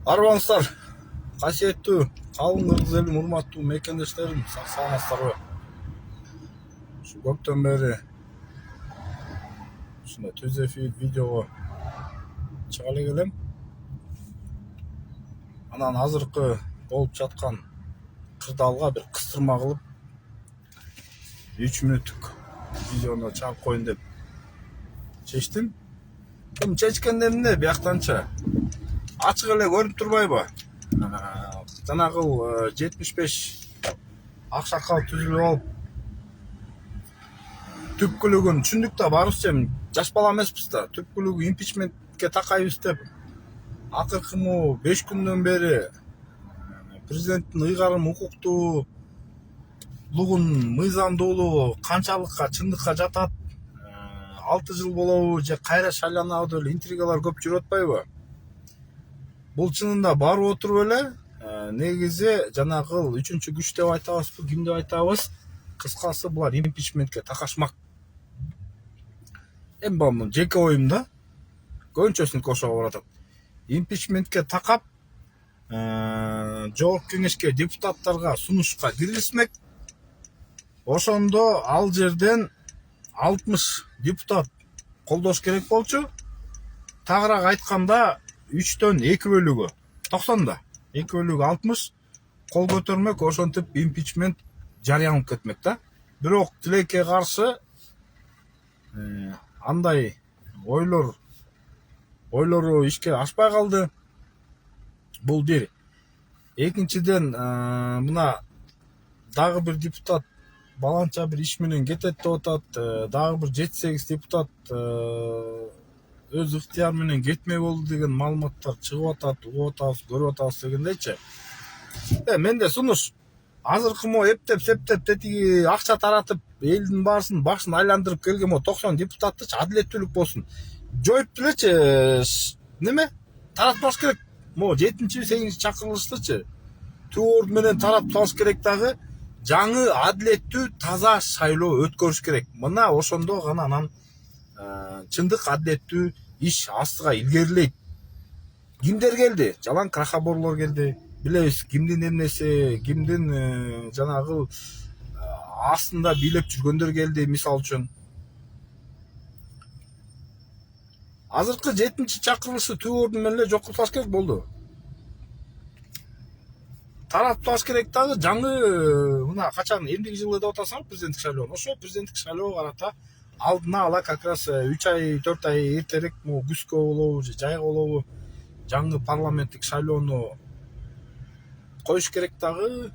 Арбаңыздар, қасиеттүү қалың кыргыз элим, урматтуу мекендештерим, сак саламатсыздарбы? Ушу көптөн бери ушундай түз эфир видеого чыга эле келем. Анан азыркы болуп жаткан кырдаалга бир кыстырма кылып 3 мүнөттүк видеону чыгарып коеюн деп чечтим. Ким чечкенде эмне, бияктанчы ачык эле көрүнүп турбайбы? Жанагы 75 аксакал түзүлүп алып түпкүлүгүн түшүндүк да, баарыбыз эми жаш бала эмеспиз да. Түпкүлүгү импичментке такайбыз деп акыркы 5 күндөн бери президенттин ыйгарым укуктуулугун, мыйзамдуулугу канчалыкка чындыкка жатат, 6 жыл болобу же кайра шайланабы деп интригалар көп жүрүп атпайбы? Бул чынында барып отуруп эле негизи жанагы 3-күч деп айтабызбы, ким деп айтабыз? Кыскасы булар импичментке такашмак. Эми бул жеке оюм да, көбүнчөсүнүкү ошого баратат. Импичментке такап жогорку кеңешке депутаттарга сунушка киргизмек. Ошондо ал жерден 60 депутат колдош керек болчу. Тагыраак айтканда 3-төн 2 бөлүгү 90да, 2 бөлүгү 60 кол көтөрмөк, ошентип импичмент жарыяланып кетмек да. Бирок тилекке каршы андай ойлору ишке ашпай калды. Бул бир. Экинчиден, мына дагы бир депутат баланча бир иш менен кетет деп атат. Дагы бир 7-8 депутат өз ыктыяры менен кетмей болду деген маалыматтар чыгып атат, угуп атабыз, көрүп атабыз дегендейчи. Менде сунуш азыркы эптеп тетиги акча таратып, элдин баарысын башын айландырып келген 90 депутаттычы адилеттүүлүк болсун жоюп делечи, неме таратпаш керек. 7-8 чакырылыштычы түп орун менен таратып салыш керек, дагы жаңы адилеттүү таза шайлоо өткөрүш керек. Мына ошондо гана анан чындык адилеттүү иш астыга илгерилейт. Кимдер келди? Жалаң крахаборлор келди. Билебиз кимдин эмнеси, кимдин жанагы астында бийлеп жүргөндөр келди, мисалы үчүн. Азыркы 7-чи чакырылышты түп орун менен эле жокко керек болду. Таратпаш керек дагы жаңы, мына качан эмдиги жылы деп атасыңар президенттик шайлоо. Ошо президенттик шайлоого карата алдына ала как раз 3 ай 4 ай эртерээк, күзгө болобу же жайга болобу, жаңы парламенттик шайлоону коюш керек дагы.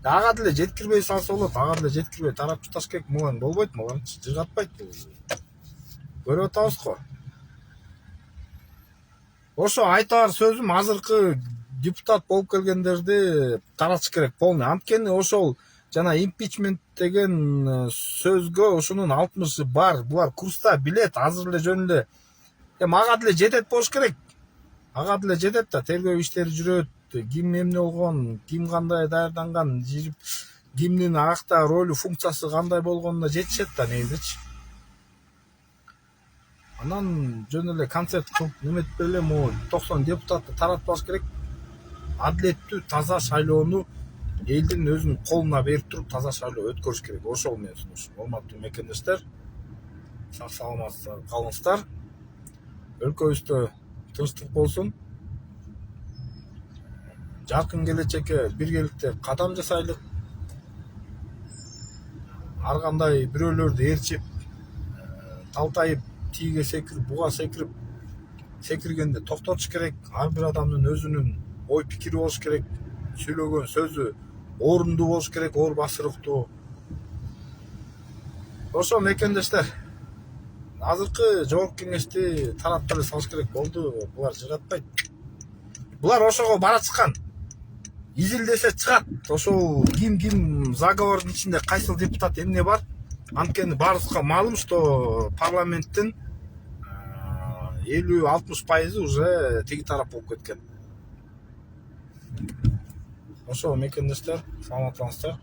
Ага деле жеткирбей салса болот, ага деле жеткирбей таратып ташташ керек. Мулан болбойт, мулан жыгатпайт. Көрүп атабыз го. Ошо айтаар сөзүм, азыркы депутат болуп келгендерди таратыш керек полный. Анткени ошол жана импичмент деген сөзгө ошонун 60 бар. Булар курста билет, азыр эле жөн эле. Ага деле жетет болуш керек. Ага деле жетет да, тергөө иштери жүрөт. Ким эмне болгон, ким кандай даярданган, кимдин акта ролу, функциясы кандай болгонуна жетишет да негизичи. Анан жөн эле концерт кылып неметип эле 90 депутатты таратпаш керек. Адилеттүү таза шайлоону элдин өзүнүн колуна берип туруп таза шайлоо өткөрүш керек. Ошол менен сунуш. Урматтуу мекендештер, сак саламатсыздар калыңыздар. Өлкөбүздө тынчтык болсун. Жаркын келечекке биргеликте кадам жасайлык. Ар кандай бирөөлөрдү ээрчип, талтайып, тиге секирип, буга секирип, секиргенде токтотуш керек. Ар бир адамдын өзүнүн ой пикири болуш керек. Сүйлөгөн сөзү орунду болуш керек, оор басырыктуу. Ошо мекендештер, азыркы жогорку кеңешти таратып эле салыш керек болду. Булар жыгатпайт. Булар ошого бара чыккан. Изилдесе чыгат. Ошол ким заговордун ичинде кайсыл депутат эмне бар? Анткени баарыбызга маалым, что парламенттин 50-60% уже тиги тарап болуп кеткен. Ошо мекендештер, саламатсыздар.